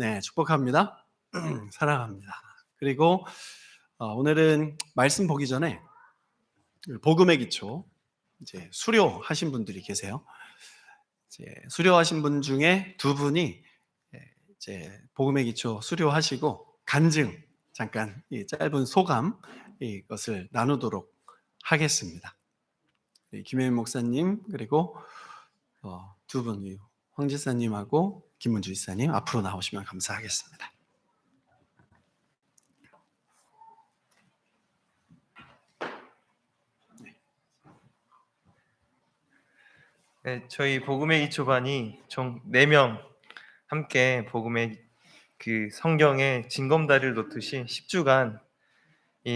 네, 축복합니다. 사랑합니다. 그리고 오늘은 말씀 보기 전에 복음의 기초 이제 수료하신 분들이 계세요. 이제 수료하신 분 중에 두 분이 이제 복음의 기초 수료하시고 간증 잠깐 이 짧은 소감 이것을 나누도록 하겠습니다. 김혜민 목사님 그리고 두 분, 황 지사님하고 김문주 지사님 앞으로 나오시면 감사하겠습니다. 네, 저희 복음의 기초반이 총 4명 함께 복음의 그 성경에 징검다리를 놓듯이 10주간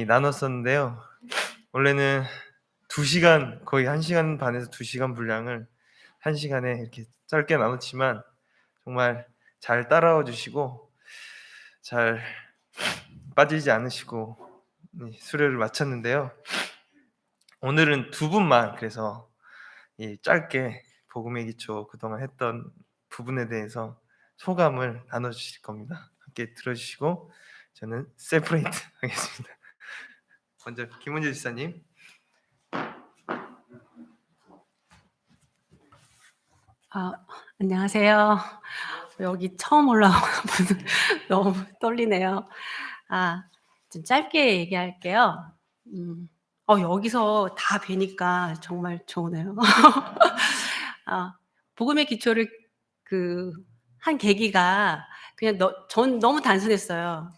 나눴었는데요. 원래는 2시간, 거의 1시간 반에서 2시간 분량을 1시간에 이렇게 짧게 나눴지만 정말 잘 따라와 주시고 잘 빠지지 않으시고 수료를 마쳤는데요. 오늘은 두 분만 그래서 짧게 복음의 기초 그동안 했던 부분에 대해서 소감을 나눠주실 겁니다. 함께 들어주시고 저는 세퍼레이트 하겠습니다. 먼저 김은주 지사님. 안녕하세요. 여기 처음 올라오는 분은 너무 떨리네요. 좀 짧게 얘기할게요. 여기서 다 뵈니까 정말 좋으네요. 복음의 기초를 한 계기가 그냥 전 너무 단순했어요.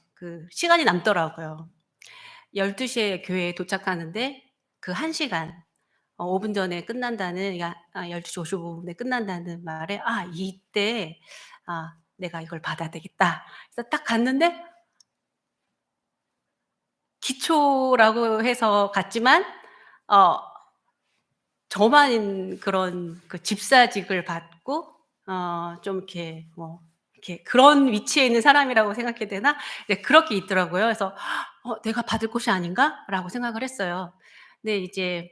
시간이 남더라고요. 12시에 교회에 도착하는데 그 1시간 5분 전에 끝난다는 12시 55분에 끝난다는 말에 이때 내가 이걸 받아야 되겠다. 그래서 딱 갔는데 기초라고 해서 갔지만 저만 그런 집사직을 받고 좀 이렇게 이렇게 그런 위치에 있는 사람이라고 생각해야 되나? 네, 그렇게 있더라고요. 그래서 '내가 받을 곳이 아닌가?'라고 생각을 했어요. 근데 이제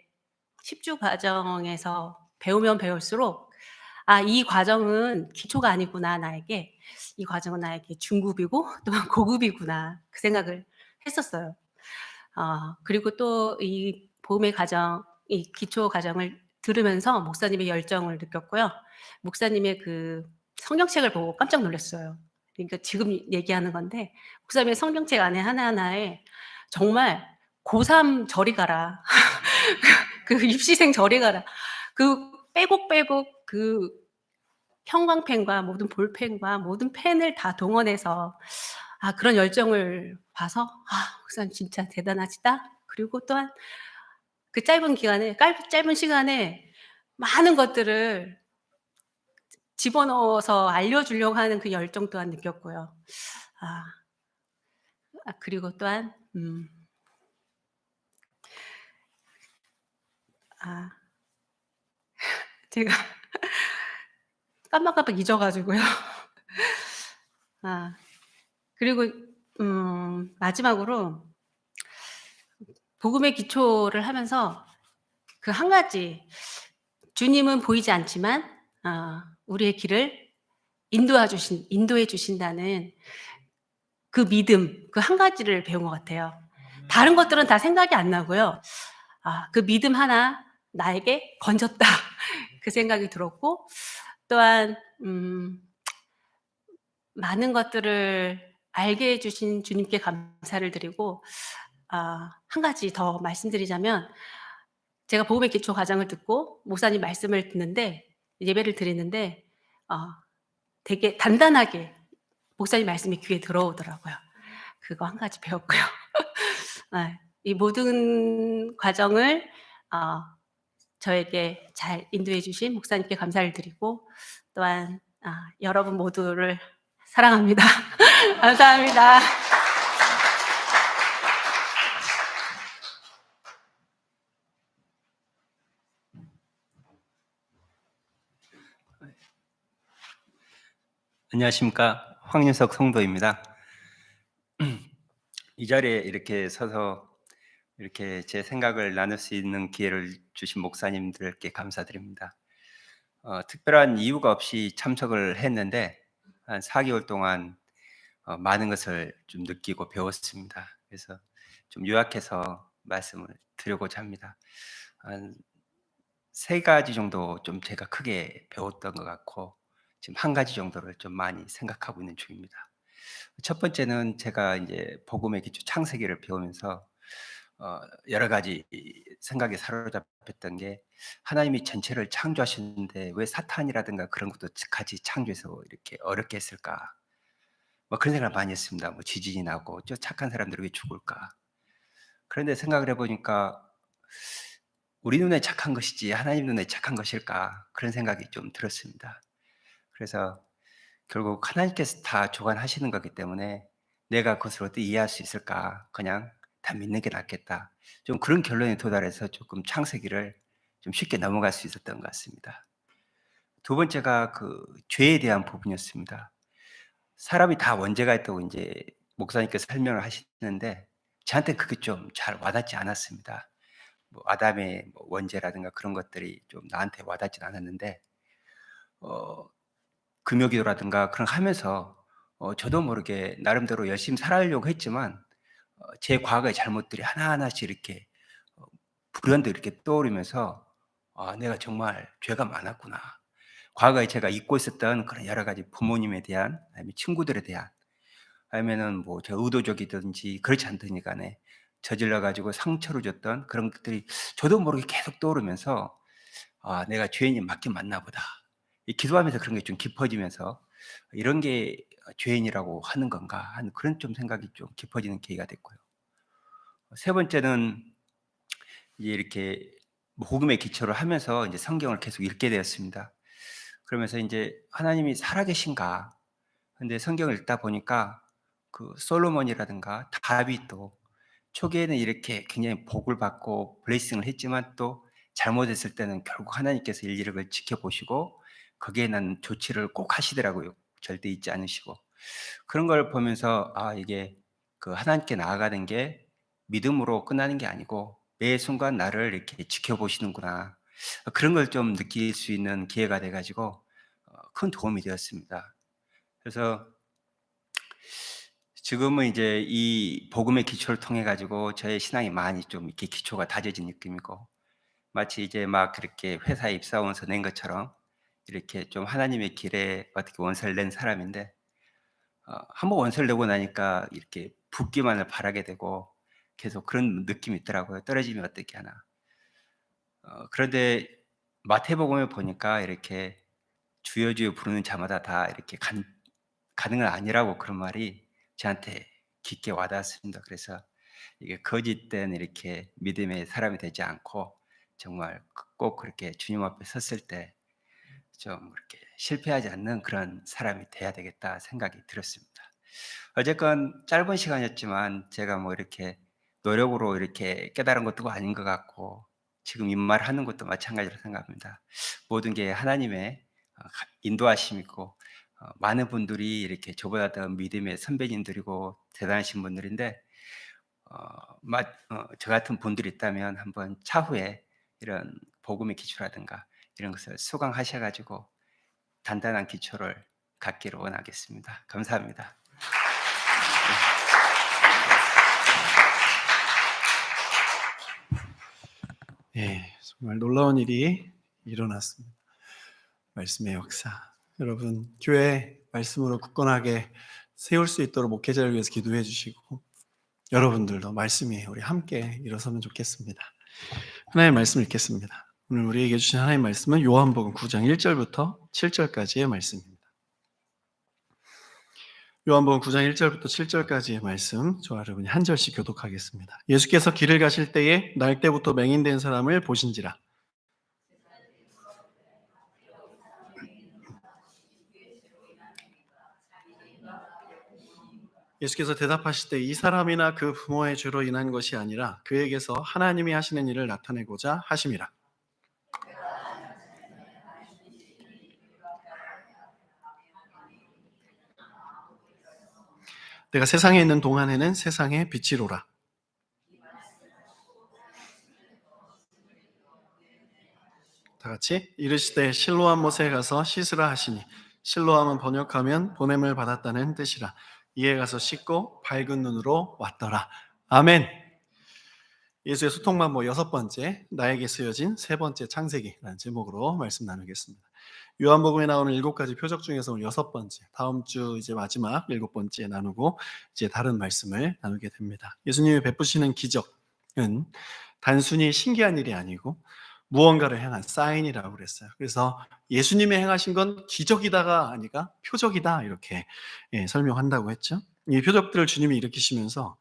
10주 과정에서 배우면 배울수록 이 과정은 기초가 아니구나 나에게. 이 과정은 나에게 중급이고 또한 고급이구나 그 생각을 했었어요. 그리고 또 이 복음의 과정, 이 기초 과정을 들으면서 목사님의 열정을 느꼈고요. 목사님의 성경책을 보고 깜짝 놀랐어요. 그러니까 지금 얘기하는 건데 목사님의 성경책 안에 하나하나에 정말 고3 저리 가라. 입시생 저리 가라. 빼곡빼곡 형광펜과 모든 볼펜과 모든 펜을 다 동원해서 그런 열정을 봐서 목사님 진짜 대단하시다. 그리고 또한 짧은 시간에 많은 것들을 집어넣어서 알려주려고 하는 그 열정 또한 느꼈고요. 그리고 또한 제가 깜빡깜빡 잊어가지고요. 그리고 마지막으로 복음의 기초를 하면서 한 가지, 주님은 보이지 않지만 우리의 길을 인도해 주신다는 그 믿음, 한 가지를 배운 것 같아요. 다른 것들은 다 생각이 안 나고요. 그 믿음 하나 나에게 건졌다. 그 생각이 들었고, 또한 많은 것들을 알게 해주신 주님께 감사를 드리고, 한 가지 더 말씀드리자면, 제가 복음의 기초 과정을 듣고 목사님 말씀을 듣는데, 예배를 드리는데 되게 단단하게 목사님 말씀이 귀에 들어오더라고요. 그거 한 가지 배웠고요. 이 모든 과정을 저에게 잘 인도해 주신 목사님께 감사를 드리고, 또한 여러분 모두를 사랑합니다. 감사합니다. 안녕하십니까, 황윤석 성도입니다. 이 자리에 이렇게 서서 이렇게 제 생각을 나눌 수 있는 기회를 주신 목사님들께 감사드립니다. 특별한 이유가 없이 참석을 했는데 한 4개월 동안 많은 것을 좀 느끼고 배웠습니다. 그래서 좀 요약해서 말씀을 드리고자 합니다. 한 세 가지 정도 좀 제가 크게 배웠던 것 같고 지금 한 가지 정도를 좀 많이 생각하고 있는 중입니다. 첫 번째는 제가 이제 복음의 기초 창세기를 배우면서 여러 가지 생각에 사로잡혔던 게 하나님이 전체를 창조하셨는데 왜 사탄이라든가 그런 것도 같이 창조해서 이렇게 어렵게 했을까? 뭐 그런 생각을 많이 했습니다. 뭐 지진이 나고 저 착한 사람들이 왜 죽을까? 그런데 생각을 해보니까 우리 눈에 착한 것이지 하나님 눈에 착한 것일까? 그런 생각이 좀 들었습니다. 그래서 결국 하나님께서 다 주관하시는 거기 때문에 내가 그것을 어떻게 이해할 수 있을까? 그냥 다 믿는 게 낫겠다. 좀 그런 결론에 도달해서 조금 창세기를 좀 쉽게 넘어갈 수 있었던 것 같습니다. 두 번째가 그 죄에 대한 부분이었습니다. 사람이 다 원죄가 있다고 이제 목사님께서 설명을 하시는데 저한테 그게 좀 잘 와닿지 않았습니다. 뭐 아담의 뭐 원죄라든가 그런 것들이 좀 나한테 와닿지 않았는데 어, 금요기도라든가 그런 거 하면서 저도 모르게 나름대로 열심히 살아가려고 했지만 제 과거의 잘못들이 하나하나씩 이렇게 불현듯 이렇게 떠오르면서 아, 내가 정말 죄가 많았구나. 과거에 제가 잊고 있었던 그런 여러 가지 부모님에 대한 아니면 친구들에 대한 아니면은 뭐 제가 의도적이든지 그렇지 않든지 간에 저질러 가지고 상처를 줬던 그런 것들이 저도 모르게 계속 떠오르면서 '아 내가 죄인이 맞긴 맞나 보다.' 이 기도하면서 그런 게 좀 깊어지면서 '이런 게 죄인이라고 하는 건가.' 하는 그런 좀 생각이 좀 깊어지는 계기가 됐고요. 세 번째는 이제 이렇게 복음의 기초를 하면서 이제 성경을 계속 읽게 되었습니다. 그러면서 인제 '하나님이 살아계신가?' 근데 성경을 읽다 보니까 그 솔로몬이라든가 다윗도 초기에는 이렇게 굉장히 복을 받고 블레싱을 했지만 또 잘못했을 때는 결국 하나님께서 일일이 그걸 지켜보시고 거기에 난 조치를 꼭 하시더라고요. 절대 잊지 않으시고. 그런 걸 보면서 아 이게 그 하나님께 나아가는 게 믿음으로 끝나는 게 아니고 매 순간 나를 이렇게 지켜보시는구나. 그런 걸 좀 느낄 수 있는 기회가 돼 가지고 큰 도움이 되었습니다. 그래서 지금은 이제 이 복음의 기초를 통해 가지고 저의 신앙이 많이 좀 이렇게 기초가 다져진 느낌이고 마치 이제 막 그렇게 회사에 입사원서 낸 것처럼 이렇게 좀 하나님의 길에 어떻게 원서를 낸 사람인데 한번 원서를 내고 나니까 이렇게 붙기만을 바라게 되고 계속 그런 느낌이 있더라고요. 떨어지면 어떻게 하나. 그런데 마태복음에 보니까 이렇게 주여 주여 부르는 자마다 다 이렇게 가능은 아니라고 그런 말이 저한테 깊게 와닿았습니다. 그래서 이게 거짓된 이렇게 믿음의 사람이 되지 않고 정말 꼭 그렇게 주님 앞에 섰을 때 좀 그렇게 실패하지 않는 그런 사람이 돼야 되겠다 생각이 들었습니다. 어쨌건 짧은 시간이었지만 제가 뭐 이렇게 노력으로 이렇게 깨달은 것도 아닌 것 같고 지금 이 말하는 것도 마찬가지로 생각합니다. 모든 게 하나님의 인도하심이고 많은 분들이 이렇게 저보다 더 믿음의 선배님들이고 대단하신 분들인데 저 같은 분들이 있다면 한번 차후에 이런 복음의 기초라든가 이런 것을 수강하셔 가지고 단단한 기초를 갖기를 원하겠습니다. 감사합니다. 예, 정말 놀라운 일이 일어났습니다. 말씀의 역사. 여러분, 교회 말씀으로 굳건하게 세울 수 있도록 목회자를 위해서 기도해 주시고 여러분들도 말씀이 우리 함께 일어서면 좋겠습니다. 하나님의 말씀 읽겠습니다. 오늘 우리에게 주신 하나님의 말씀은 요한복음 9장 1절부터 7절까지의 말씀입니다. 요한복음 9장 1절부터 7절까지의 말씀 저와 여러분이 한 절씩 교독하겠습니다. 예수께서 길을 가실 때에 날 때부터 맹인된 사람을 보신지라. 예수께서 대답하실 때 이 사람이나 그 부모의 죄로 인한 것이 아니라 그에게서 하나님이 하시는 일을 나타내고자 하심이라. 내가 세상에 있는 동안에는 세상의 빛이로라. 다 같이 이르시되 실로암 못에 가서 씻으라 하시니 실로암은 번역하면 보냄을 받았다는 뜻이라. 이에 가서 씻고 밝은 눈으로 왔더라. 아멘. 예수의 소통만보 6번째, 나에게 쓰여진 3번째 창세기라는 제목으로 말씀 나누겠습니다. 요한복음에 나오는 7가지 표적 중에서 오늘 6번째, 다음 주 이제 마지막 7번째 나누고 이제 다른 말씀을 나누게 됩니다. 예수님이 베푸시는 기적은 단순히 신기한 일이 아니고 무언가를 향한 사인이라고 그랬어요. 그래서 예수님이 행하신 건 기적이다가 아니라 표적이다 이렇게 설명한다고 했죠. 이 표적들을 주님이 일으키시면서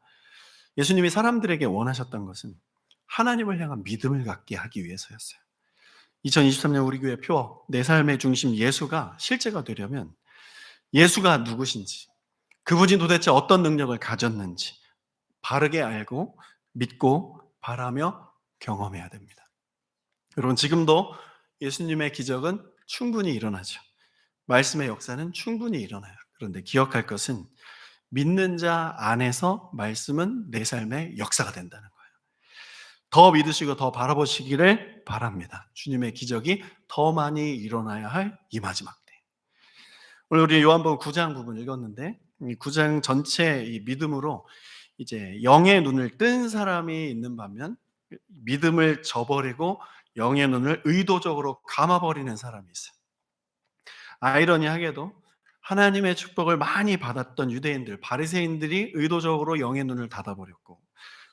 예수님이 사람들에게 원하셨던 것은 하나님을 향한 믿음을 갖게 하기 위해서였어요. 2023년 우리 교회 표, 내 삶의 중심 예수가 실제가 되려면 예수가 누구신지, 그분이 도대체 어떤 능력을 가졌는지 바르게 알고 믿고 바라며 경험해야 됩니다. 여러분, 지금도 예수님의 기적은 충분히 일어나죠. 말씀의 역사는 충분히 일어나요. 그런데 기억할 것은 믿는 자 안에서 말씀은 내 삶의 역사가 된다는 거예요. 더 믿으시고 더 바라보시기를 바랍니다. 주님의 기적이 더 많이 일어나야 할 이 마지막 때. 오늘 우리 요한복음 9장 부분 읽었는데 이 9장 전체 이 믿음으로 이제 영의 눈을 뜬 사람이 있는 반면 믿음을 저버리고 영의 눈을 의도적으로 감아버리는 사람이 있어요. 아이러니하게도 하나님의 축복을 많이 받았던 유대인들, 바리새인들이 의도적으로 영의 눈을 닫아버렸고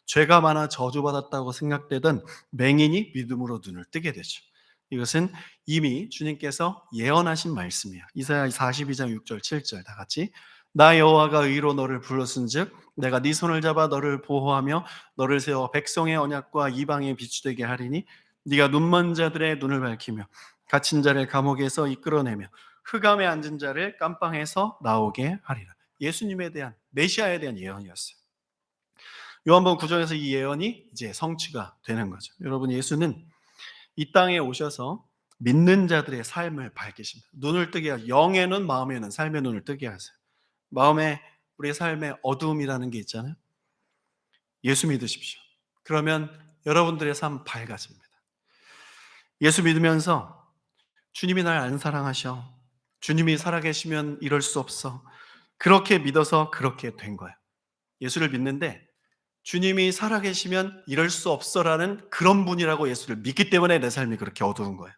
죄가 많아 저주받았다고 생각되던 맹인이 믿음으로 눈을 뜨게 되죠. 이것은 이미 주님께서 예언하신 말씀이에요. 이사야 42장 6절 7절 다 같이 나 여호와가 의로 너를 불렀은즉 내가 네 손을 잡아 너를 보호하며 너를 세워 백성의 언약과 이방의 빛이 되게 하리니 네가 눈먼 자들의 눈을 밝히며 갇힌 자를 감옥에서 이끌어내며 흑암에 앉은 자를 깜빵에서 나오게 하리라. 예수님에 대한 메시아에 대한 예언이었어요. 요한복음 9장에서 이 예언이 이제 성취가 되는 거죠. 여러분, 예수는 이 땅에 오셔서 믿는 자들의 삶을 밝히십니다. 눈을 뜨게 하세요. 영의 눈, 마음의 눈, 삶의 눈을 뜨게 하세요. 마음에 우리의 삶에 어두움이라는 게 있잖아요. 예수 믿으십시오. 그러면 여러분들의 삶 밝아집니다. 예수 믿으면서 주님이 날 안 사랑하셔. 주님이 살아계시면 이럴 수 없어. 그렇게 믿어서 그렇게 된 거예요. 예수를 믿는데 주님이 살아계시면 이럴 수 없어라는 그런 분이라고 예수를 믿기 때문에 내 삶이 그렇게 어두운 거예요.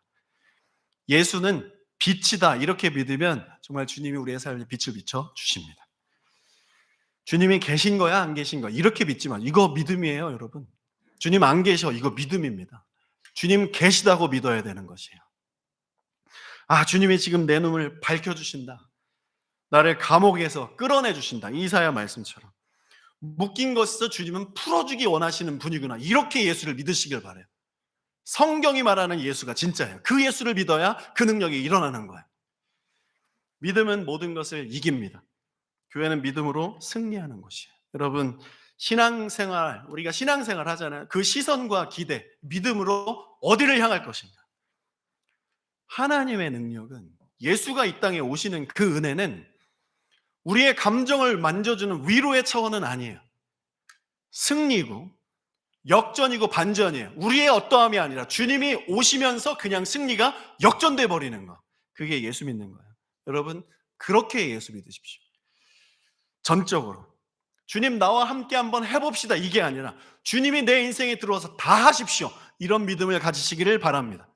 예수는 빛이다 이렇게 믿으면 정말 주님이 우리의 삶에 빛을 비춰 주십니다. 주님이 계신 거야 안 계신 거야 이렇게 믿지만 이거 믿음이에요. 여러분, 주님 안 계셔 이거 믿음입니다. 주님 계시다고 믿어야 되는 것이에요. 아, 주님이 지금 내 눈을 밝혀주신다. 나를 감옥에서 끌어내주신다. 이사야 말씀처럼 묶인 것에서 주님은 풀어주기 원하시는 분이구나. 이렇게 예수를 믿으시길 바라요. 성경이 말하는 예수가 진짜예요. 그 예수를 믿어야 그 능력이 일어나는 거예요. 믿음은 모든 것을 이깁니다. 교회는 믿음으로 승리하는 곳이에요. 여러분, 신앙생활, 우리가 신앙생활 하잖아요. 그 시선과 기대, 믿음으로 어디를 향할 것인가? 하나님의 능력은, 예수가 이 땅에 오시는 그 은혜는 우리의 감정을 만져주는 위로의 차원은 아니에요. 승리고 역전이고 반전이에요. 우리의 어떠함이 아니라 주님이 오시면서 그냥 승리가 역전돼 버리는 거. 그게 예수 믿는 거예요. 여러분, 그렇게 예수 믿으십시오. 전적으로 주님 나와 함께 한번 해봅시다 이게 아니라 주님이 내 인생에 들어와서 다 하십시오. 이런 믿음을 가지시기를 바랍니다.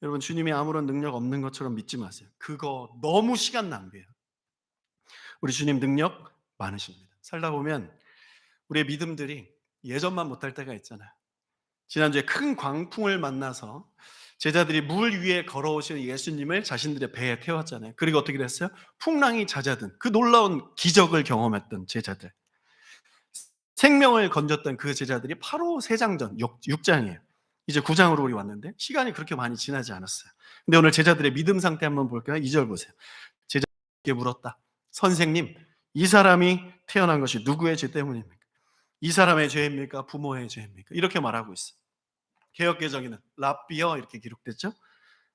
여러분, 주님이 아무런 능력 없는 것처럼 믿지 마세요. 그거 너무 시간 낭비예요. 우리 주님 능력 많으십니다. 살다 보면 우리의 믿음들이 예전만 못할 때가 있잖아요. 지난주에 큰 광풍을 만나서 제자들이 물 위에 걸어오시는 예수님을 자신들의 배에 태웠잖아요. 그리고 어떻게 됐어요? 풍랑이 잦아든 그 놀라운 기적을 경험했던 제자들, 생명을 건졌던 그 제자들이 바로 3장 전 6장이에요. 이제 9장으로 우리 왔는데 시간이 그렇게 많이 지나지 않았어요. 근데 오늘 제자들의 믿음 상태 한번 볼까요? 2절 보세요. 제자들에게 물었다. 선생님, 이 사람이 태어난 것이 누구의 죄 때문입니까? 이 사람의 죄입니까? 부모의 죄입니까? 이렇게 말하고 있어요. 개역개정에는 랍비여 이렇게 기록됐죠.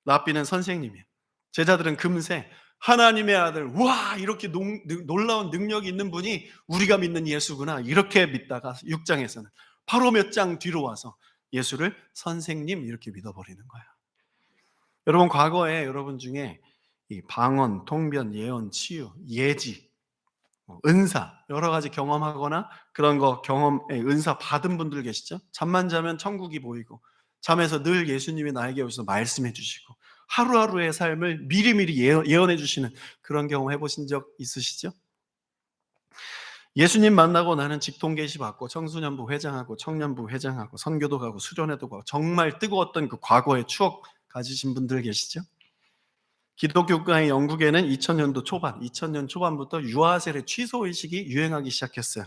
랍비는 선생님이에요. 제자들은 금세 하나님의 아들, 와 이렇게 놀라운 능력이 있는 분이 우리가 믿는 예수구나 이렇게 믿다가 6장에서는 바로 몇 장 뒤로 와서 예수를 선생님 이렇게 믿어버리는 거예요. 여러분, 과거에 여러분 중에 이 방언, 통변, 예언, 치유, 예지 은사, 여러 가지 경험하거나 그런 거 경험의 은사 받은 분들 계시죠? 잠만 자면 천국이 보이고 잠에서 늘 예수님이 나에게 오셔서 말씀해 주시고 하루하루의 삶을 미리미리 예언해 주시는 그런 경험 해보신 적 있으시죠? 예수님 만나고 나는 직통 계시 받고 청소년부 회장하고 청년부 회장하고 선교도 가고 수련회도 가고 정말 뜨거웠던 그 과거의 추억 가지신 분들 계시죠? 기독교 국가의 영국에는 2000년 초반부터 유아 세례 취소 의식이 유행하기 시작했어요.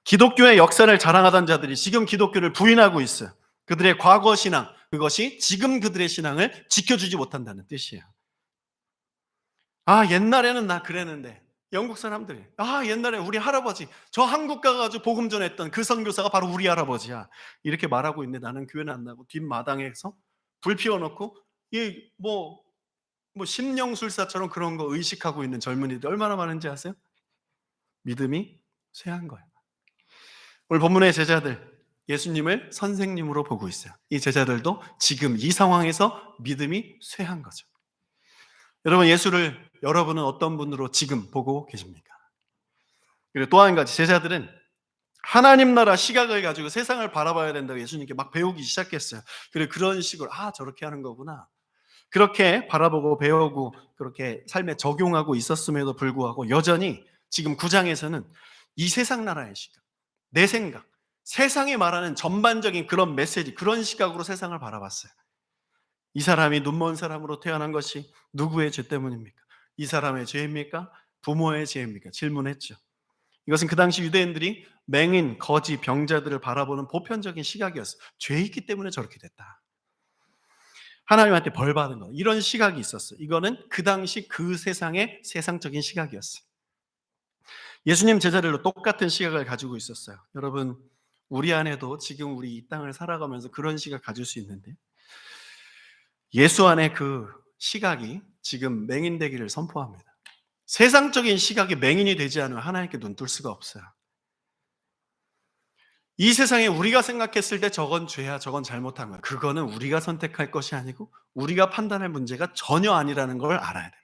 기독교의 역사를 자랑하던 자들이 지금 기독교를 부인하고 있어요. 그들의 과거 신앙, 그것이 지금 그들의 신앙을 지켜주지 못한다는 뜻이에요. 아, 옛날에는 나 그랬는데, 영국 사람들이, 아, 옛날에 우리 할아버지, 저 한국 가가지고 복음 전했던 그 선교사가 바로 우리 할아버지야. 이렇게 말하고 있는데 나는 교회는 안 나고 뒷마당에서 불 피워놓고, 심령술사처럼 그런 거 의식하고 있는 젊은이들 얼마나 많은지 아세요? 믿음이 쇠한 거예요. 오늘 본문의 제자들, 예수님을 선생님으로 보고 있어요. 이 제자들도 지금 이 상황에서 믿음이 쇠한 거죠. 여러분, 예수를 여러분은 어떤 분으로 지금 보고 계십니까? 그리고 또 한 가지, 제자들은 하나님 나라 시각을 가지고 세상을 바라봐야 된다고 예수님께 막 배우기 시작했어요. 그리고 그런 식으로 저렇게 하는 거구나, 그렇게 바라보고 배우고 그렇게 삶에 적용하고 있었음에도 불구하고 여전히 지금 9장에서는 이 세상 나라의 시각, 내 생각, 세상이 말하는 전반적인 그런 메시지, 그런 시각으로 세상을 바라봤어요. 이 사람이 눈먼 사람으로 태어난 것이 누구의 죄 때문입니까? 이 사람의 죄입니까? 부모의 죄입니까? 질문했죠. 이것은 그 당시 유대인들이 맹인, 거지, 병자들을 바라보는 보편적인 시각이었어요. 죄 있기 때문에 저렇게 됐다, 하나님한테 벌 받은 거, 이런 시각이 있었어요. 이거는 그 당시 그 세상의 세상적인 시각이었어요. 예수님 제자들도 똑같은 시각을 가지고 있었어요. 여러분, 우리 안에도 지금 우리 이 땅을 살아가면서 그런 시각 가질 수 있는데, 예수 안에 그 시각이 지금 맹인되기를 선포합니다. 세상적인 시각이 맹인이 되지 않으면 하나님께 눈뜰 수가 없어요. 이 세상에 우리가 생각했을 때 저건 죄야, 저건 잘못한 거야, 그거는 우리가 선택할 것이 아니고 우리가 판단할 문제가 전혀 아니라는 걸 알아야 됩니다.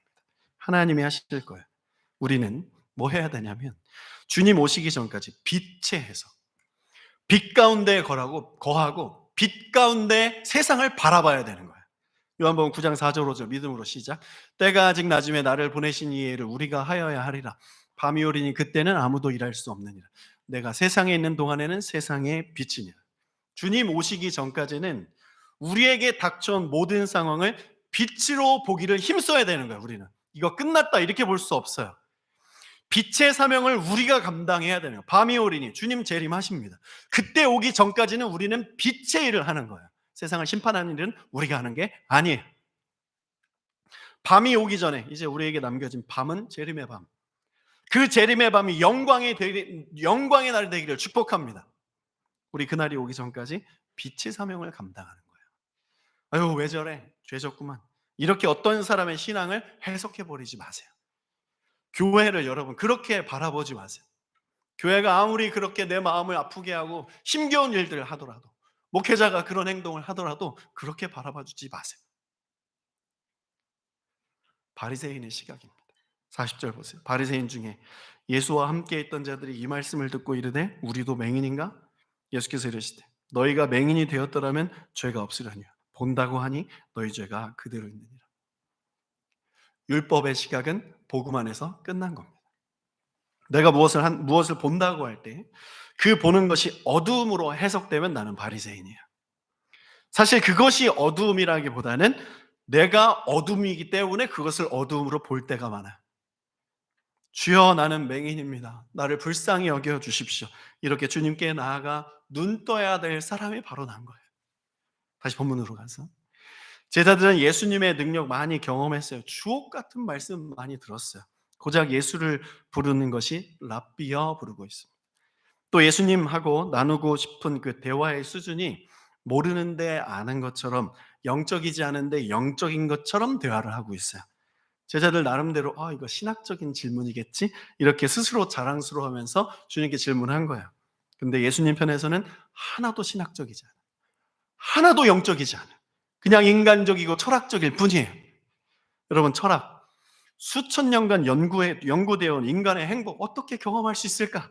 하나님이 하실 거예요. 우리는 뭐 해야 되냐면 주님 오시기 전까지 빛의 해석, 빛 가운데 거하고 빛 가운데 세상을 바라봐야 되는 거예요. 요한복음 9장 4절 5절 믿음으로 시작. 때가 아직 낮음에 나를 보내신 이 일을 우리가 하여야 하리라. 밤이 오리니 그때는 아무도 일할 수 없느니라. 내가 세상에 있는 동안에는 세상의 빛이니라. 주님 오시기 전까지는 우리에게 닥쳐온 모든 상황을 빛으로 보기를 힘써야 되는 거예요. 우리는 이거 끝났다 이렇게 볼 수 없어요. 빛의 사명을 우리가 감당해야 되는 거예요. 밤이 오리니 주님 재림하십니다. 그때 오기 전까지는 우리는 빛의 일을 하는 거예요. 세상을 심판하는 일은 우리가 하는 게 아니에요. 밤이 오기 전에 이제 우리에게 남겨진 밤은 재림의 밤. 그 재림의 밤이 영광의 날이 되기를 축복합니다. 우리 그날이 오기 전까지 빛의 사명을 감당하는 거예요. 아유, 왜 저래? 죄졌구만. 이렇게 어떤 사람의 신앙을 해석해버리지 마세요. 교회를 여러분 그렇게 바라보지 마세요. 교회가 아무리 그렇게 내 마음을 아프게 하고 힘겨운 일들을 하더라도, 목회자가 그런 행동을 하더라도 그렇게 바라봐주지 마세요. 바리새인의 시각입니다. 40절 보세요. 바리새인 중에 예수와 함께 있던 자들이 이 말씀을 듣고 이르되 우리도 맹인인가? 예수께서 이르시되 너희가 맹인이 되었더라면 죄가 없으려니와 본다고 하니 너희 죄가 그대로 있느니라. 율법의 시각은 복음 안에서 끝난 겁니다. 내가 무엇을 본다고 할 때 그 보는 것이 어두움으로 해석되면 나는 바리새인이야. 사실 그것이 어두움이라기보다는 내가 어둠이기 때문에 그것을 어두움으로 볼 때가 많아요. 주여, 나는 맹인입니다. 나를 불쌍히 여겨 주십시오. 이렇게 주님께 나아가 눈 떠야 될 사람이 바로 난 거예요. 다시 본문으로 가서 제자들은 예수님의 능력 많이 경험했어요. 주옥 같은 말씀 많이 들었어요. 고작 예수를 부르는 것이 랍비여 부르고 있습니다. 또 예수님하고 나누고 싶은 그 대화의 수준이 모르는데 아는 것처럼, 영적이지 않은데 영적인 것처럼 대화를 하고 있어요. 제자들 나름대로 이거 신학적인 질문이겠지? 이렇게 스스로 자랑스러워하면서 주님께 질문한 거예요. 근데 예수님 편에서는 하나도 신학적이지 않아요. 하나도 영적이지 않아요. 그냥 인간적이고 철학적일 뿐이에요. 여러분, 철학, 수천 년간 연구되어 온 인간의 행복 어떻게 경험할 수 있을까?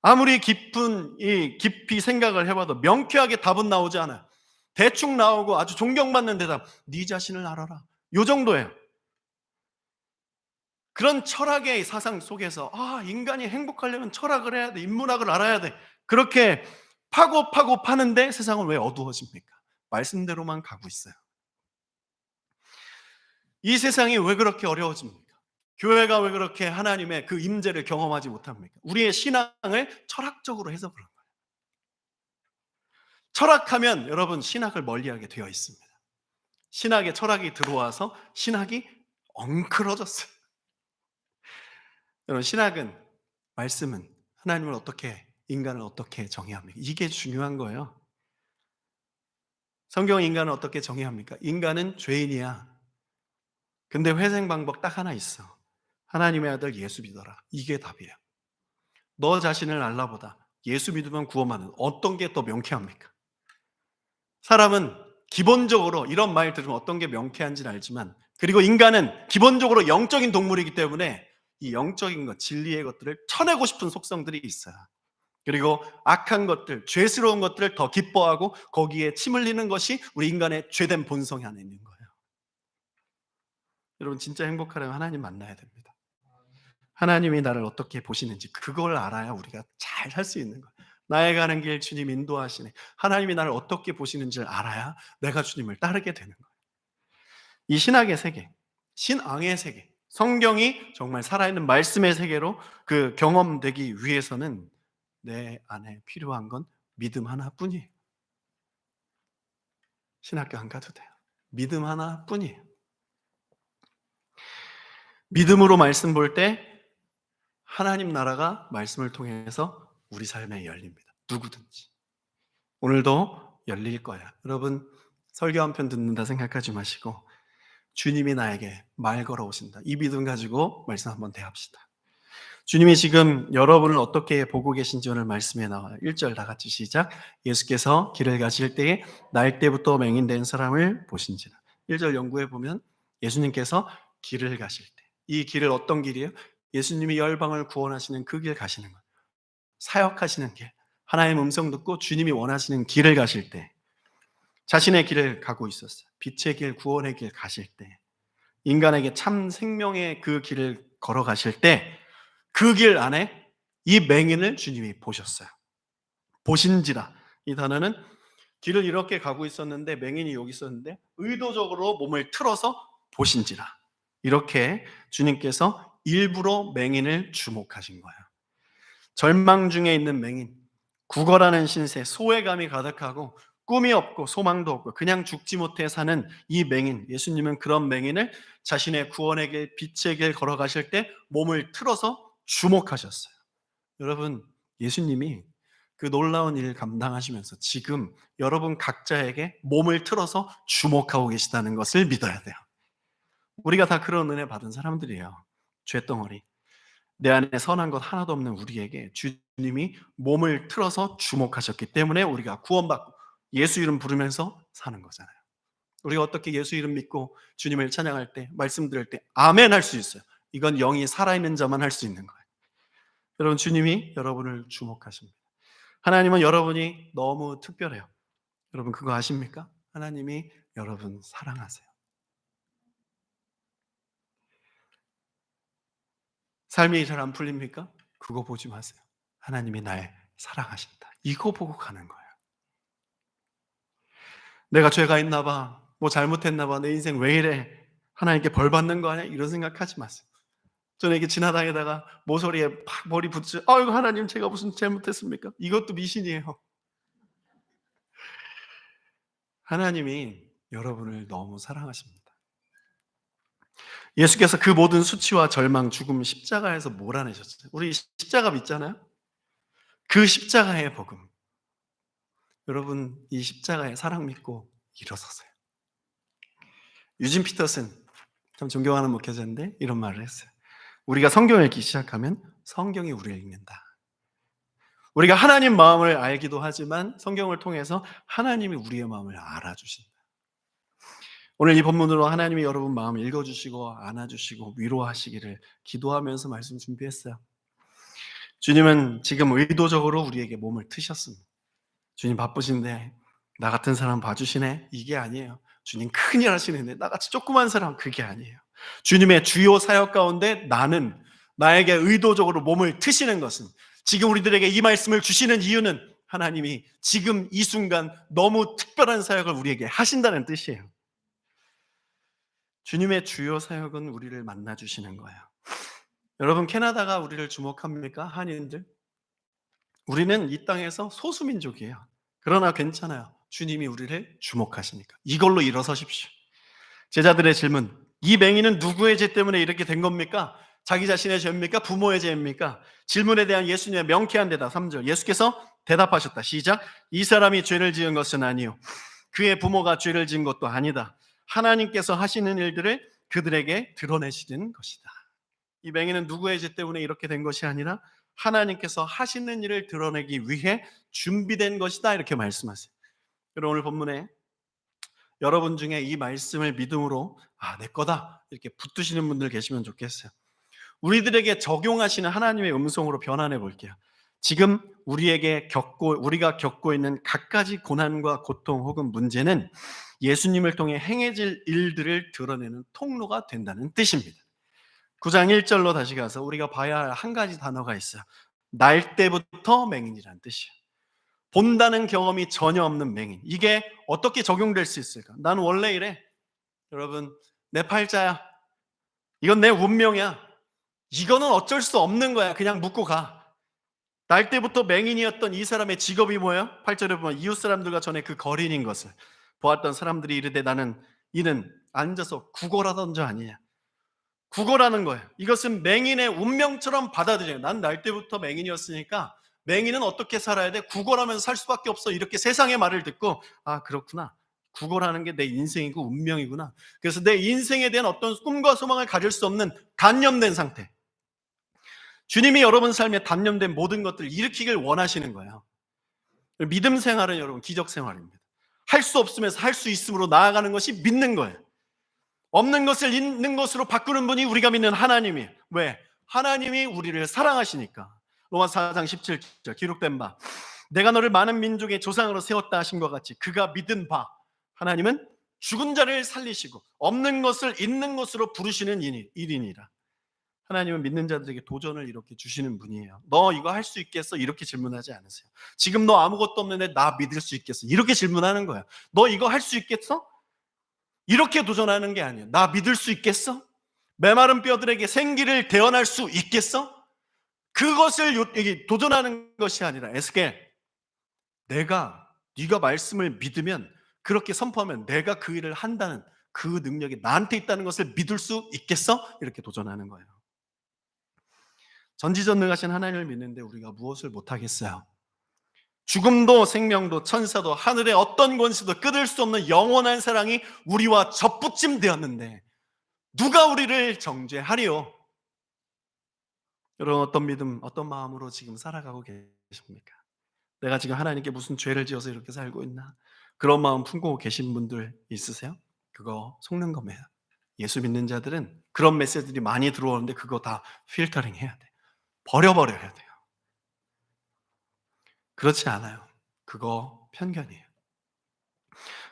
아무리 깊이 생각을 해봐도 명쾌하게 답은 나오지 않아요. 대충 나오고 아주 존경받는 대답, 네 자신을 알아라. 요 정도예요. 그런 철학의 사상 속에서 인간이 행복하려면 철학을 해야 돼, 인문학을 알아야 돼, 그렇게 파고 파는데 세상은 왜 어두워집니까? 말씀대로만 가고 있어요. 이 세상이 왜 그렇게 어려워집니까? 교회가 왜 그렇게 하나님의 그 임재를 경험하지 못합니까? 우리의 신앙을 철학적으로 해서 그런 거예요. 철학하면 여러분 신학을 멀리하게 되어 있습니다. 신학에 철학이 들어와서 신학이 엉클어졌어요. 여러분, 신학은, 말씀은 하나님을 어떻게, 인간을 어떻게 정의합니까? 이게 중요한 거예요. 성경은 인간을 어떻게 정의합니까? 인간은 죄인이야. 근데 회생 방법 딱 하나 있어. 하나님의 아들 예수 믿어라. 이게 답이에요. 너 자신을 알라보다 예수 믿으면 구원받는, 어떤 게 더 명쾌합니까? 사람은 기본적으로 이런 말 들으면 어떤 게 명쾌한지는 알지만, 그리고 인간은 기본적으로 영적인 동물이기 때문에 이 영적인 것, 진리의 것들을 쳐내고 싶은 속성들이 있어요. 그리고 악한 것들, 죄스러운 것들을 더 기뻐하고 거기에 침 흘리는 것이 우리 인간의 죄된 본성 안에 있는 거예요. 여러분, 진짜 행복하려면 하나님 만나야 됩니다. 하나님이 나를 어떻게 보시는지 그걸 알아야 우리가 잘 살 수 있는 거예요. 나의 가는 길 주님 인도하시네. 하나님이 나를 어떻게 보시는지를 알아야 내가 주님을 따르게 되는 거예요. 이 신학의 세계, 신앙의 세계, 성경이 정말 살아있는 말씀의 세계로 그 경험되기 위해서는 내 안에 필요한 건 믿음 하나뿐이에요. 신학교 안 가도 돼요. 믿음 하나뿐이에요. 믿음으로 말씀 볼 때 하나님 나라가 말씀을 통해서 우리 삶에 열립니다. 누구든지. 오늘도 열릴 거야. 여러분, 설교 한 편 듣는다 생각하지 마시고 주님이 나에게 말 걸어오신다. 이 믿음 가지고 말씀 한번 대합시다. 주님이 지금 여러분을 어떻게 보고 계신지 오늘 말씀에 나와요. 1절 다 같이 시작. 예수께서 길을 가실 때에 날 때부터 맹인된 사람을 보신지라. 1절 연구해 보면 예수님께서 길을 가실 때, 이 길을 어떤 길이에요? 예수님이 열방을 구원하시는 그 길 가시는 거예요. 사역하시는 길, 하나님의 음성 듣고 주님이 원하시는 길을 가실 때, 자신의 길을 가고 있었어요. 빛의 길, 구원의 길 가실 때, 인간에게 참 생명의 그 길을 걸어가실 때, 그 길 안에 이 맹인을 주님이 보셨어요. 보신지라. 이 단어는 길을 이렇게 가고 있었는데 맹인이 여기 있었는데 의도적으로 몸을 틀어서 보신지라. 이렇게 주님께서 일부러 맹인을 주목하신 거예요. 절망 중에 있는 맹인, 구걸하는 신세, 소외감이 가득하고 꿈이 없고 소망도 없고 그냥 죽지 못해 사는 이 맹인, 예수님은 그런 맹인을 자신의 구원의 길, 빛의 길 걸어가실 때 몸을 틀어서 주목하셨어요. 여러분, 예수님이 그 놀라운 일을 감당하시면서 지금 여러분 각자에게 몸을 틀어서 주목하고 계시다는 것을 믿어야 돼요. 우리가 다 그런 은혜 받은 사람들이에요. 죄덩어리, 내 안에 선한 것 하나도 없는 우리에게 주님이 몸을 틀어서 주목하셨기 때문에 우리가 구원받고 예수 이름 부르면서 사는 거잖아요. 우리가 어떻게 예수 이름 믿고 주님을 찬양할 때, 말씀 들을 때 아멘 할 수 있어요? 이건 영이 살아있는 자만 할 수 있는 거예요. 여러분, 주님이 여러분을 주목하십니다. 하나님은 여러분이 너무 특별해요. 여러분 그거 아십니까? 하나님이 여러분 사랑하세요. 삶이 잘 안 풀립니까? 그거 보지 마세요. 하나님이 날 사랑하신다. 이거 보고 가는 거예요. 내가 죄가 있나 봐, 뭐 잘못했나 봐, 내 인생 왜 이래, 하나님께 벌 받는 거 아니야? 이런 생각하지 마세요. 저는 이렇게 지나다니다가 모서리에 팍 머리 붙지, 아이고 하나님 제가 무슨 잘못했습니까? 이것도 미신이에요. 하나님이 여러분을 너무 사랑하십니다. 예수께서 그 모든 수치와 절망, 죽음, 십자가에서 몰아내셨어요. 우리 십자가 믿잖아요? 그 십자가의 복음. 여러분, 이 십자가의 사랑 믿고 일어서세요. 유진 피터슨, 참 존경하는 목회자인데 이런 말을 했어요. 우리가 성경을 읽기 시작하면 성경이 우리를 읽는다. 우리가 하나님 마음을 알기도 하지만 성경을 통해서 하나님이 우리의 마음을 알아주신다. 오늘 이 본문으로 하나님이 여러분 마음 읽어주시고 안아주시고 위로하시기를 기도하면서 말씀 준비했어요. 주님은 지금 의도적으로 우리에게 몸을 트셨습니다. 주님 바쁘신데 나 같은 사람 봐주시네? 이게 아니에요. 주님 큰일 하시는데 나같이 조그만 사람, 그게 아니에요. 주님의 주요 사역 가운데 나에게 의도적으로 몸을 트시는 것은, 지금 우리들에게 이 말씀을 주시는 이유는 하나님이 지금 이 순간 너무 특별한 사역을 우리에게 하신다는 뜻이에요. 주님의 주요 사역은 우리를 만나주시는 거예요. 여러분, 캐나다가 우리를 주목합니까? 한인들? 우리는 이 땅에서 소수민족이에요. 그러나 괜찮아요. 주님이 우리를 주목하시니까. 이걸로 일어서십시오. 제자들의 질문, 이 맹인은 누구의 죄 때문에 이렇게 된 겁니까? 자기 자신의 죄입니까? 부모의 죄입니까? 질문에 대한 예수님의 명쾌한 대답 3절. 예수께서 대답하셨다. 시작. 이 사람이 죄를 지은 것은 아니요, 그의 부모가 죄를 지은 것도 아니다. 하나님께서 하시는 일들을 그들에게 드러내시는 것이다. 이 맹인은 누구의 죄 때문에 이렇게 된 것이 아니라 하나님께서 하시는 일을 드러내기 위해 준비된 것이다, 이렇게 말씀하세요. 그리고 오늘 본문에 여러분 중에 이 말씀을 믿음으로 내 거다 이렇게 붙드시는 분들 계시면 좋겠어요. 우리들에게 적용하시는 하나님의 음성으로 변환해 볼게요. 지금 우리가 겪고 있는 갖가지 고난과 고통 혹은 문제는 예수님을 통해 행해질 일들을 드러내는 통로가 된다는 뜻입니다. 9장 1절로 다시 가서 우리가 봐야 할 한 가지 단어가 있어요. 날 때부터 맹인이라는 뜻이에요. 본다는 경험이 전혀 없는 맹인. 이게 어떻게 적용될 수 있을까? 나는 원래 이래. 여러분, 내 팔자야. 이건 내 운명이야. 이거는 어쩔 수 없는 거야. 그냥 묻고 가. 날 때부터 맹인이었던 이 사람의 직업이 뭐예요? 8절에 보면 이웃 사람들과 전에 그 거린인 것을 보았던 사람들이 이르되 이는 앉아서 구걸하던 자 아니냐. 구걸하는 거예요. 이것은 맹인의 운명처럼 받아들여요. 난 날 때부터 맹인이었으니까 맹인은 어떻게 살아야 돼? 구걸하면서 살 수밖에 없어. 이렇게 세상의 말을 듣고 그렇구나. 구걸하는 게 내 인생이고 운명이구나. 그래서 내 인생에 대한 어떤 꿈과 소망을 가질 수 없는 단념된 상태. 주님이 여러분 삶에 단념된 모든 것들을 일으키길 원하시는 거예요. 믿음 생활은 여러분 기적 생활입니다. 할 수 없으면서 할 수 있음으로 나아가는 것이 믿는 거예요. 없는 것을 있는 것으로 바꾸는 분이 우리가 믿는 하나님이에요. 왜? 하나님이 우리를 사랑하시니까. 로마서 4장 17절 기록된 바, 내가 너를 많은 민족의 조상으로 세웠다 하신 것 같이 그가 믿은 바, 하나님은 죽은 자를 살리시고 없는 것을 있는 것으로 부르시는 일이니라. 하나님은 믿는 자들에게 도전을 이렇게 주시는 분이에요. 너 이거 할 수 있겠어? 이렇게 질문하지 않으세요. 지금 너 아무것도 없는데 나 믿을 수 있겠어? 이렇게 질문하는 거예요. 너 이거 할 수 있겠어? 이렇게 도전하는 게 아니에요. 나 믿을 수 있겠어? 메마른 뼈들에게 생기를 대언할 수 있겠어? 그것을 도전하는 것이 아니라, 에스겔, 네가 말씀을 믿으면, 그렇게 선포하면 내가 그 일을 한다는 그 능력이 나한테 있다는 것을 믿을 수 있겠어? 이렇게 도전하는 거예요. 전지전능하신 하나님을 믿는데 우리가 무엇을 못하겠어요? 죽음도 생명도 천사도 하늘의 어떤 권세도 끊을 수 없는 영원한 사랑이 우리와 접붙임 되었는데 누가 우리를 정죄하리요? 여러분, 어떤 믿음, 어떤 마음으로 지금 살아가고 계십니까? 내가 지금 하나님께 무슨 죄를 지어서 이렇게 살고 있나? 그런 마음 품고 계신 분들 있으세요? 그거 속는 겁니다. 예수 믿는 자들은 그런 메시지들이 많이 들어오는데 그거 다 필터링 해야 돼. 버려야 돼요. 그렇지 않아요. 그거 편견이에요.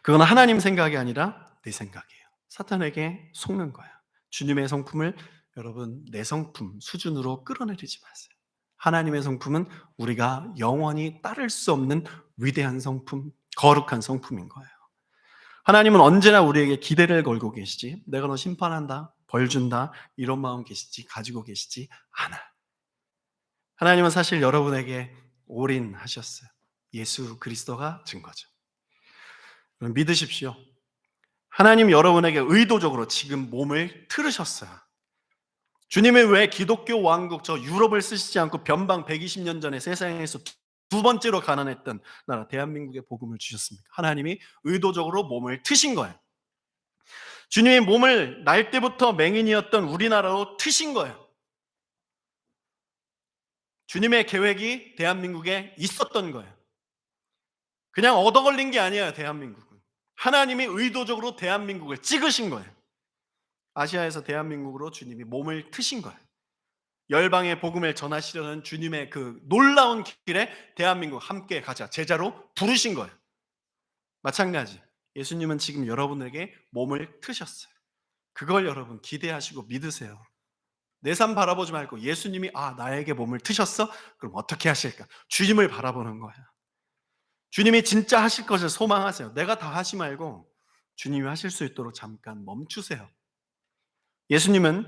그건 하나님 생각이 아니라 내 생각이에요. 사탄에게 속는 거예요. 주님의 성품을 여러분 내 성품 수준으로 끌어내리지 마세요. 하나님의 성품은 우리가 영원히 따를 수 없는 위대한 성품, 거룩한 성품인 거예요. 하나님은 언제나 우리에게 기대를 걸고 계시지, 내가 너 심판한다, 벌 준다, 이런 마음 가지고 계시지 않아. 하나님은 사실 여러분에게 올인하셨어요. 예수 그리스도가 증거죠. 믿으십시오. 하나님 여러분에게 의도적으로 지금 몸을 틀으셨어요. 주님이 왜 기독교 왕국 저 유럽을 쓰시지 않고 변방 120년 전에 세상에서 두 번째로 가난했던 나라 대한민국에 복음을 주셨습니까? 하나님이 의도적으로 몸을 트신 거예요. 주님이 몸을 날 때부터 맹인이었던 우리나라로 트신 거예요. 주님의 계획이 대한민국에 있었던 거예요. 그냥 얻어 걸린 게 아니에요, 대한민국은. 하나님이 의도적으로 대한민국을 찍으신 거예요. 아시아에서 대한민국으로 주님이 몸을 트신 거예요. 열방의 복음을 전하시려는 주님의 그 놀라운 길에 대한민국 함께 가자 제자로 부르신 거예요. 마찬가지 예수님은 지금 여러분에게 몸을 트셨어요. 그걸 여러분 기대하시고 믿으세요. 내 삶 바라보지 말고 예수님이 나에게 몸을 트셨어? 그럼 어떻게 하실까? 주님을 바라보는 거예요. 주님이 진짜 하실 것을 소망하세요. 내가 다 하지 말고 주님이 하실 수 있도록 잠깐 멈추세요. 예수님은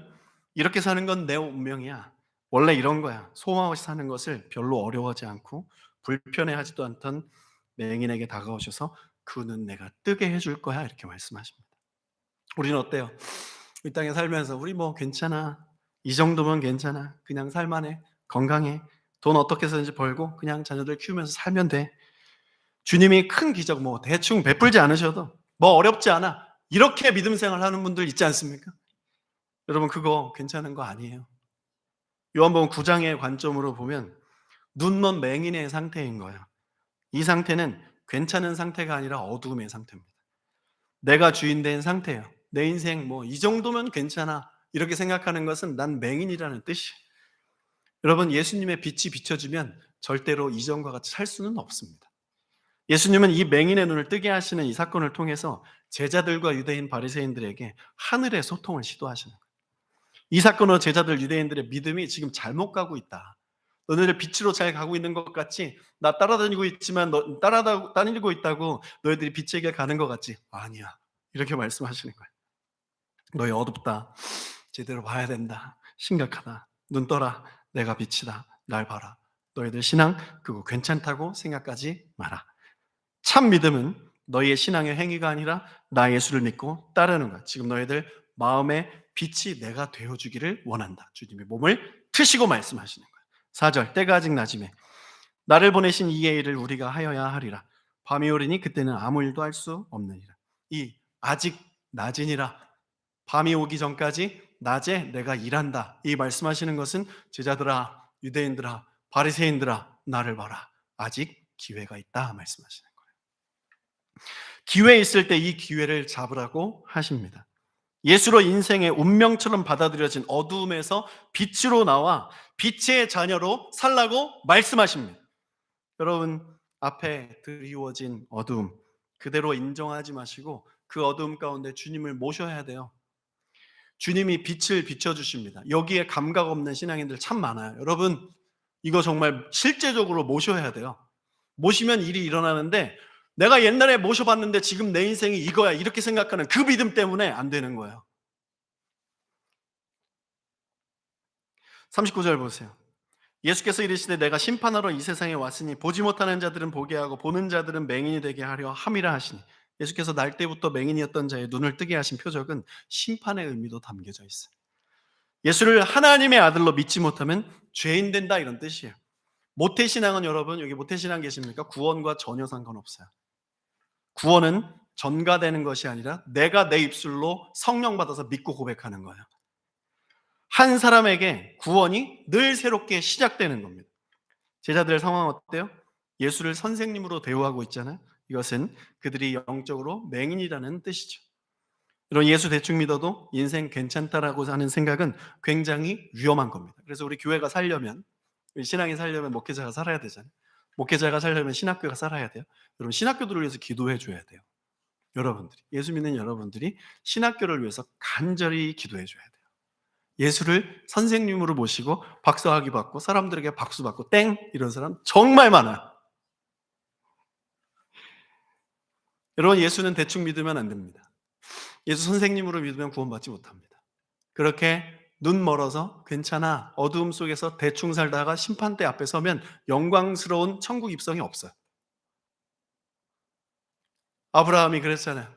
이렇게 사는 건 내 운명이야. 원래 이런 거야. 소망없이 사는 것을 별로 어려워하지 않고 불편해하지도 않던 맹인에게 다가오셔서 그는 내가 뜨게 해줄 거야 이렇게 말씀하십니다. 우리는 어때요? 이 땅에 살면서 우리 뭐 괜찮아. 이 정도면 괜찮아. 그냥 살만해. 건강해. 돈 어떻게 해서든지 벌고 그냥 자녀들 키우면서 살면 돼. 주님이 큰 기적 뭐 대충 베풀지 않으셔도 뭐 어렵지 않아. 이렇게 믿음 생활하는 분들 있지 않습니까? 여러분 그거 괜찮은 거 아니에요. 요한복음 9장의 관점으로 보면 눈먼 맹인의 상태인 거예요. 이 상태는 괜찮은 상태가 아니라 어두움의 상태입니다. 내가 주인 된 상태예요. 내 인생 뭐 이 정도면 괜찮아 이렇게 생각하는 것은 난 맹인이라는 뜻이에요. 여러분 예수님의 빛이 비춰지면 절대로 이전과 같이 살 수는 없습니다. 예수님은 이 맹인의 눈을 뜨게 하시는 이 사건을 통해서 제자들과 유대인 바리새인들에게 하늘의 소통을 시도하시는 거예요. 이 사건으로 제자들 유대인들의 믿음이 지금 잘못 가고 있다. 너네들 빛으로 잘 가고 있는 것 같지? 나 따라다니고 있지만 따라다니고 있다고 너희들이 빛에게 가는 것 같지? 아니야. 이렇게 말씀하시는 거예요. 너희 어둡다. 제대로 봐야 된다. 심각하다. 눈 떠라. 내가 빛이다. 날 봐라. 너희들 신앙 그거 괜찮다고 생각하지 마라. 참 믿음은 너희의 신앙의 행위가 아니라 나 예수를 믿고 따르는 거야. 지금 너희들 마음의 빛이 내가 되어주기를 원한다. 주님의 몸을 트시고 말씀하시는 거야. 4절 때가 아직 낮음에 나를 보내신 이의 일을 우리가 하여야 하리라. 밤이 오리니 그때는 아무 일도 할 수 없느니라. 이 아직 낮이니라. 밤이 오기 전까지 낮에 내가 일한다. 이 말씀하시는 것은 제자들아, 유대인들아, 바리새인들아 나를 봐라. 아직 기회가 있다 말씀하시는 거예요. 기회 있을 때 이 기회를 잡으라고 하십니다. 예수로 인생의 운명처럼 받아들여진 어두움에서 빛으로 나와 빛의 자녀로 살라고 말씀하십니다. 여러분 앞에 드리워진 어두움 그대로 인정하지 마시고 그 어두움 가운데 주님을 모셔야 돼요. 주님이 빛을 비춰주십니다. 여기에 감각 없는 신앙인들 참 많아요. 여러분 이거 정말 실제적으로 모셔야 돼요. 모시면 일이 일어나는데 내가 옛날에 모셔봤는데 지금 내 인생이 이거야 이렇게 생각하는 그 믿음 때문에 안 되는 거예요. 39절 보세요. 예수께서 이르시되 내가 심판하러 이 세상에 왔으니 보지 못하는 자들은 보게 하고 보는 자들은 맹인이 되게 하려 함이라 하시니 예수께서 날 때부터 맹인이었던 자의 눈을 뜨게 하신 표적은 심판의 의미도 담겨져 있어요. 예수를 하나님의 아들로 믿지 못하면 죄인 된다 이런 뜻이에요. 모태신앙은 여러분 여기 모태신앙 계십니까? 구원과 전혀 상관없어요. 구원은 전가되는 것이 아니라 내가 내 입술로 성령 받아서 믿고 고백하는 거예요. 한 사람에게 구원이 늘 새롭게 시작되는 겁니다. 제자들의 상황은 어때요? 예수를 선생님으로 대우하고 있잖아요. 이것은 그들이 영적으로 맹인이라는 뜻이죠. 이런 예수 대충 믿어도 인생 괜찮다라고 하는 생각은 굉장히 위험한 겁니다. 그래서 우리 교회가 살려면 신앙이 살려면 목회자가 살아야 되잖아요. 목회자가 살려면 신학교가 살아야 돼요. 여러분 신학교들을 위해서 기도해 줘야 돼요. 여러분들이 예수 믿는 여러분들이 신학교를 위해서 간절히 기도해 줘야 돼요. 예수를 선생님으로 모시고 박사학위 받고 사람들에게 박수 받고 땡 이런 사람 정말 많아요. 여러분 예수는 대충 믿으면 안 됩니다. 예수 선생님으로 믿으면 구원받지 못합니다. 그렇게 눈 멀어서 괜찮아 어두움 속에서 대충 살다가 심판대 앞에 서면 영광스러운 천국 입성이 없어요. 아브라함이 그랬잖아요.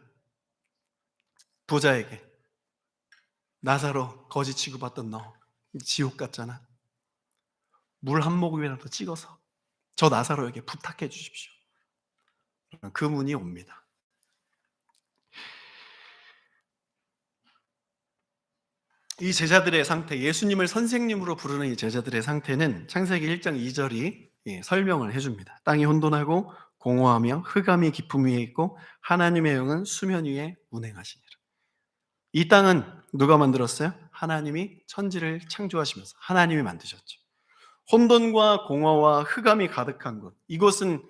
부자에게 나사로 거지 취급받던 너 지옥 같잖아. 물 한 모금이라도 찍어서 저 나사로에게 부탁해 주십시오. 그 문이 옵니다. 이 제자들의 상태, 예수님을 선생님으로 부르는 이 제자들의 상태는 창세기 1장 2절이 설명을 해줍니다. 땅이 혼돈하고 공허하며 흑암이 깊음 위에 있고 하나님의 영은 수면 위에 운행하시니라. 이 땅은 누가 만들었어요? 하나님이 천지를 창조하시면서 하나님이 만드셨죠. 혼돈과 공허와 흑암이 가득한 곳. 이곳은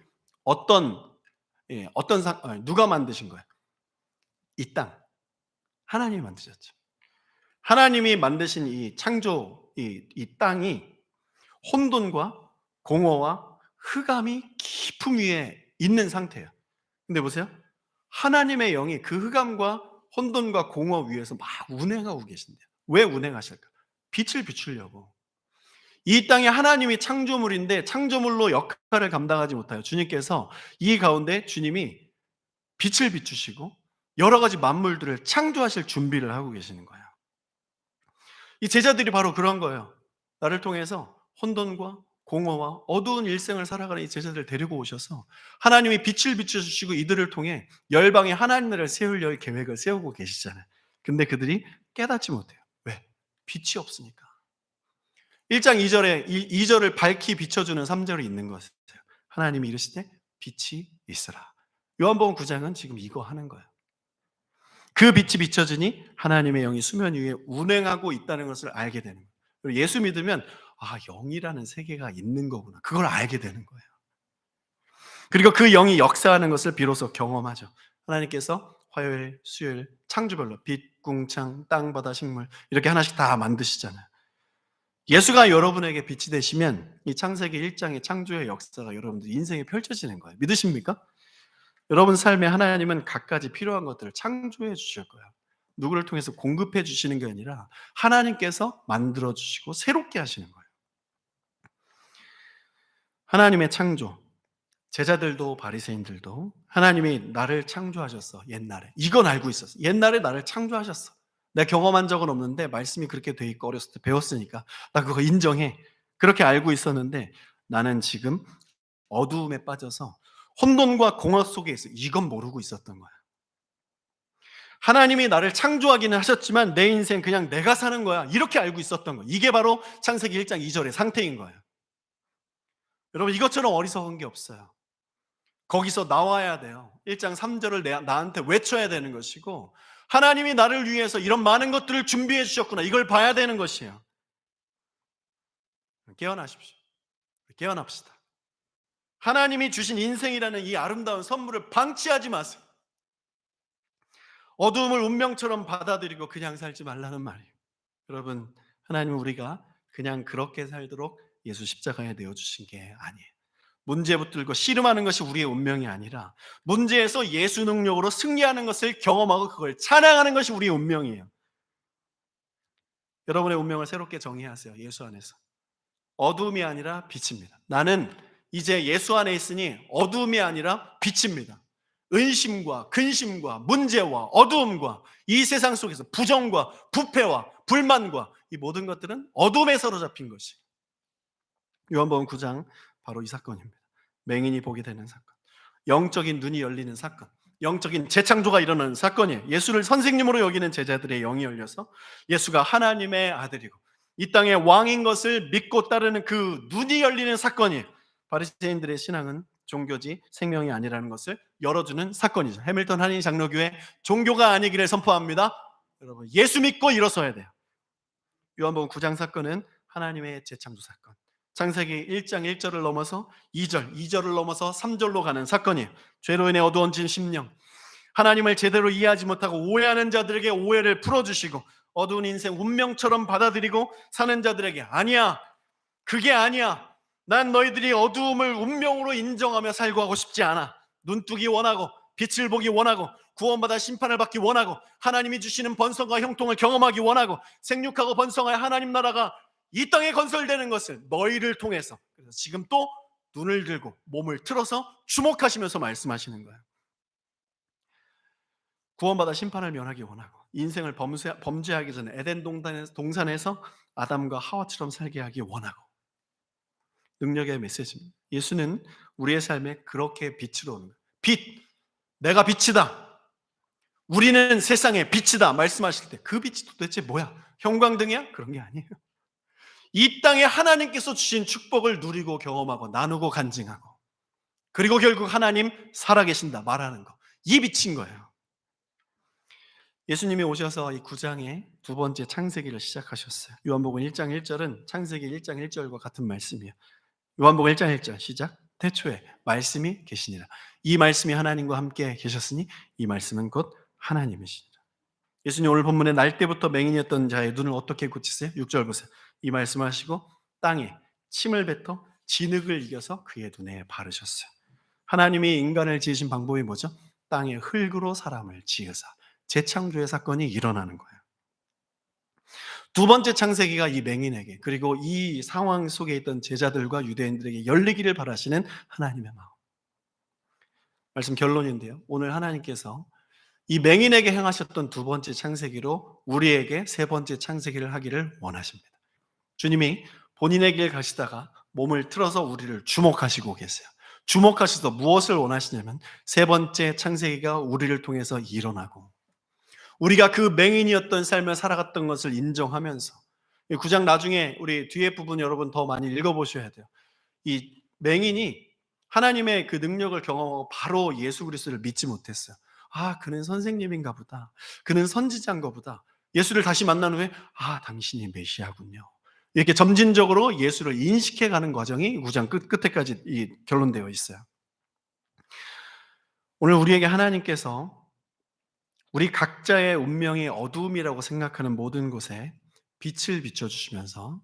누가 만드신 거예요? 이 땅. 하나님이 만드셨죠. 하나님이 만드신 이 창조, 이 땅이 혼돈과 공허와 흑암이 깊음 위에 있는 상태예요. 근데 보세요. 하나님의 영이 그 흑암과 혼돈과 공허 위에서 막 운행하고 계신대요. 왜 운행하실까? 빛을 비추려고. 이 땅에 하나님이 창조물인데 창조물로 역할을 감당하지 못하여 주님께서 이 가운데 주님이 빛을 비추시고 여러 가지 만물들을 창조하실 준비를 하고 계시는 거예요. 이 제자들이 바로 그런 거예요. 나를 통해서 혼돈과 공허와 어두운 일생을 살아가는 이 제자들을 데리고 오셔서 하나님이 빛을 비춰주시고 이들을 통해 열방의 하나님 나라를 세우려의 계획을 세우고 계시잖아요. 근데 그들이 깨닫지 못해요. 왜? 빛이 없으니까. 1장 2절을 밝히 비춰주는 3절이 있는 것이에요. 하나님이 이르시되 빛이 있으라. 요한복음 9장은 지금 이거 하는 거예요. 그 빛이 비춰지니 하나님의 영이 수면 위에 운행하고 있다는 것을 알게 되는 거예요. 그리고 예수 믿으면 영이라는 세계가 있는 거구나. 그걸 알게 되는 거예요. 그리고 그 영이 역사하는 것을 비로소 경험하죠. 하나님께서 화요일, 수요일 창조별로 빛, 궁창, 땅, 바다, 식물 이렇게 하나씩 다 만드시잖아요. 예수가 여러분에게 빛이 되시면 이 창세기 1장의 창조의 역사가 여러분들 인생에 펼쳐지는 거예요. 믿으십니까? 여러분 삶에 하나님은 갖가지 필요한 것들을 창조해 주실 거예요. 누구를 통해서 공급해 주시는 게 아니라 하나님께서 만들어 주시고 새롭게 하시는 거예요. 하나님의 창조, 제자들도 바리새인들도 하나님이 나를 창조하셨어. 옛날에 이건 알고 있었어. 옛날에 나를 창조하셨어. 내가 경험한 적은 없는데 말씀이 그렇게 돼 있고 어렸을 때 배웠으니까 나 그거 인정해. 그렇게 알고 있었는데 나는 지금 어두움에 빠져서 혼돈과 공허 속에 있어. 이건 모르고 있었던 거야. 하나님이 나를 창조하기는 하셨지만 내 인생 그냥 내가 사는 거야. 이렇게 알고 있었던 거야. 이게 바로 창세기 1장 2절의 상태인 거예요. 여러분 이것처럼 어리석은 게 없어요. 거기서 나와야 돼요. 1장 3절을 나한테 외쳐야 되는 것이고 하나님이 나를 위해서 이런 많은 것들을 준비해 주셨구나. 이걸 봐야 되는 것이에요. 깨어나십시오. 깨어납시다. 하나님이 주신 인생이라는 이 아름다운 선물을 방치하지 마세요. 어두움을 운명처럼 받아들이고 그냥 살지 말라는 말이에요. 여러분, 하나님은 우리가 그냥 그렇게 살도록 예수 십자가에 내어주신 게 아니에요. 문제 붙들고 씨름하는 것이 우리의 운명이 아니라 문제에서 예수 능력으로 승리하는 것을 경험하고 그걸 찬양하는 것이 우리의 운명이에요. 여러분의 운명을 새롭게 정의하세요. 예수 안에서. 어두움이 아니라 빛입니다. 나는 이제 예수 안에 있으니 어두움이 아니라 빛입니다. 은심과 근심과 문제와 어두움과 이 세상 속에서 부정과 부패와 불만과 이 모든 것들은 어둠에 사로잡힌 것이에요. 요한복음 9장 바로 이 사건입니다. 맹인이 보게 되는 사건, 영적인 눈이 열리는 사건, 영적인 재창조가 일어나는 사건이에요. 예수를 선생님으로 여기는 제자들의 영이 열려서 예수가 하나님의 아들이고 이 땅의 왕인 것을 믿고 따르는 그 눈이 열리는 사건이에요. 바리새인들의 신앙은 종교지 생명이 아니라는 것을 열어주는 사건이죠. 해밀턴 한인 장로교회 종교가 아니기를 선포합니다. 여러분 예수 믿고 일어서야 돼요. 요한복음 9장 사건은 하나님의 재창조 사건. 창세기 1장 1절을 넘어서 2절, 2절을 넘어서 3절로 가는 사건이에요. 죄로 인해 어두워진 심령, 하나님을 제대로 이해하지 못하고 오해하는 자들에게 오해를 풀어주시고 어두운 인생 운명처럼 받아들이고 사는 자들에게 아니야, 그게 아니야, 난 너희들이 어두움을 운명으로 인정하며 살고 하고 싶지 않아. 눈뜨기 원하고 빛을 보기 원하고 구원받아 심판을 받기 원하고 하나님이 주시는 번성과 형통을 경험하기 원하고 생육하고 번성하여 하나님 나라가 이 땅에 건설되는 것을 너희를 통해서, 그래서 지금 또 눈을 들고 몸을 틀어서 주목하시면서 말씀하시는 거예요. 구원받아 심판을 면하기 원하고 인생을 범죄하기 전에 에덴 동산에서 아담과 하와처럼 살게 하기 원하고, 능력의 메시지입니다. 예수는 우리의 삶에 그렇게 빛으로 오는 거예요. 빛, 내가 빛이다, 우리는 세상의 빛이다 말씀하실 때 그 빛이 도대체 뭐야? 형광등이야? 그런 게 아니에요. 이 땅에 하나님께서 주신 축복을 누리고 경험하고 나누고 간증하고 그리고 결국 하나님 살아계신다 말하는 거. 이 빛인 거예요. 예수님이 오셔서 이 9장의 두 번째 창세기를 시작하셨어요. 요한복음 1장 1절은 창세기 1장 1절과 같은 말씀이에요. 요한복음 1장 1절 시작. 태초에 말씀이 계시니라. 이 말씀이 하나님과 함께 계셨으니 이 말씀은 곧 하나님이시니라. 예수님 오늘 본문에 날 때부터 맹인이었던 자의 눈을 어떻게 고치세요? 6절 보세요. 이 말씀하시고 땅에 침을 뱉어 진흙을 이겨서 그의 눈에 바르셨어요. 하나님이 인간을 지으신 방법이 뭐죠? 땅에 흙으로 사람을 지으사 재창조의 사건이 일어나는 거예요. 두 번째 창세기가 이 맹인에게 그리고 이 상황 속에 있던 제자들과 유대인들에게 열리기를 바라시는 하나님의 마음. 말씀 결론인데요. 오늘 하나님께서 이 맹인에게 행하셨던 두 번째 창세기로 우리에게 세 번째 창세기를 하기를 원하십니다. 주님이 본인의 길 가시다가 몸을 틀어서 우리를 주목하시고 계세요. 주목하셔서 무엇을 원하시냐면 세 번째 창세기가 우리를 통해서 일어나고 우리가 그 맹인이었던 삶을 살아갔던 것을 인정하면서 9장 나중에 우리 뒤에 부분 여러분 더 많이 읽어보셔야 돼요. 이 맹인이 하나님의 그 능력을 경험하고 바로 예수 그리스도를 믿지 못했어요. 아, 그는 선생님인가 보다. 그는 선지자인가 보다. 예수를 다시 만난 후에 아, 당신이 메시아군요. 이렇게 점진적으로 예수를 인식해가는 과정이 9장 끝에까지 결론되어 있어요. 오늘 우리에게 하나님께서 우리 각자의 운명이 어두움이라고 생각하는 모든 곳에 빛을 비춰주시면서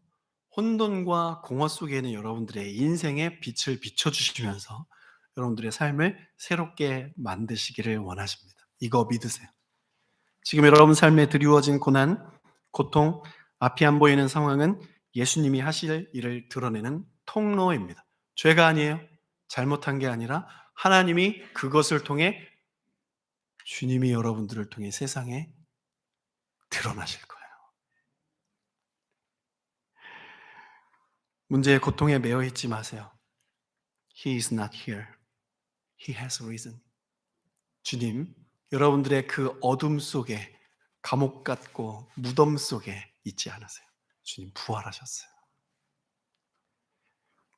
혼돈과 공허 속에 있는 여러분들의 인생에 빛을 비춰주시면서 여러분들의 삶을 새롭게 만드시기를 원하십니다. 이거 믿으세요. 지금 여러분 삶에 드리워진 고난, 고통, 앞이 안 보이는 상황은 예수님이 하실 일을 드러내는 통로입니다. 죄가 아니에요. 잘못한 게 아니라 하나님이 그것을 통해 주님이 여러분들을 통해 세상에 드러나실 거예요. 문제의 고통에 매여 있지 마세요. He is not here. He has risen. 주님, 여러분들의 그 어둠 속에 감옥 같고 무덤 속에 있지 않으세요. 주님 부활하셨어요.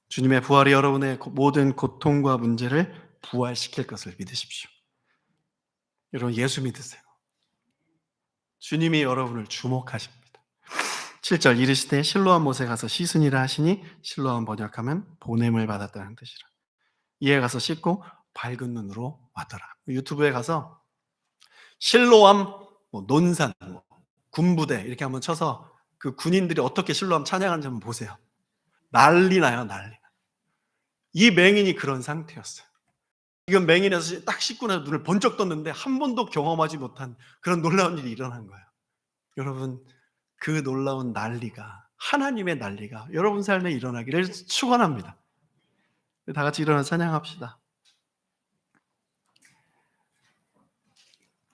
주님의 부활이 여러분의 모든 고통과 문제를 부활시킬 것을 믿으십시오. 여러분 예수 믿으세요. 주님이 여러분을 주목하십니다. 7절 이르시되 실로암 못에 가서 씻으니라 하시니 실로암 번역하면 보냄을 받았다는 뜻이라. 이에 가서 씻고 밝은 눈으로 왔더라. 유튜브에 가서 실로암 논산 군부대 이렇게 한번 쳐서 그 군인들이 어떻게 실로암 찬양하는지 한번 보세요. 난리 나요, 난리. 이 맹인이 그런 상태였어요. 지금 맹인에서 딱 씻고 나서 눈을 번쩍 떴는데 한 번도 경험하지 못한 그런 놀라운 일이 일어난 거예요. 여러분 그 놀라운 난리가 하나님의 난리가 여러분 삶에 일어나기를 축원합니다. 다 같이 일어나서 찬양합시다.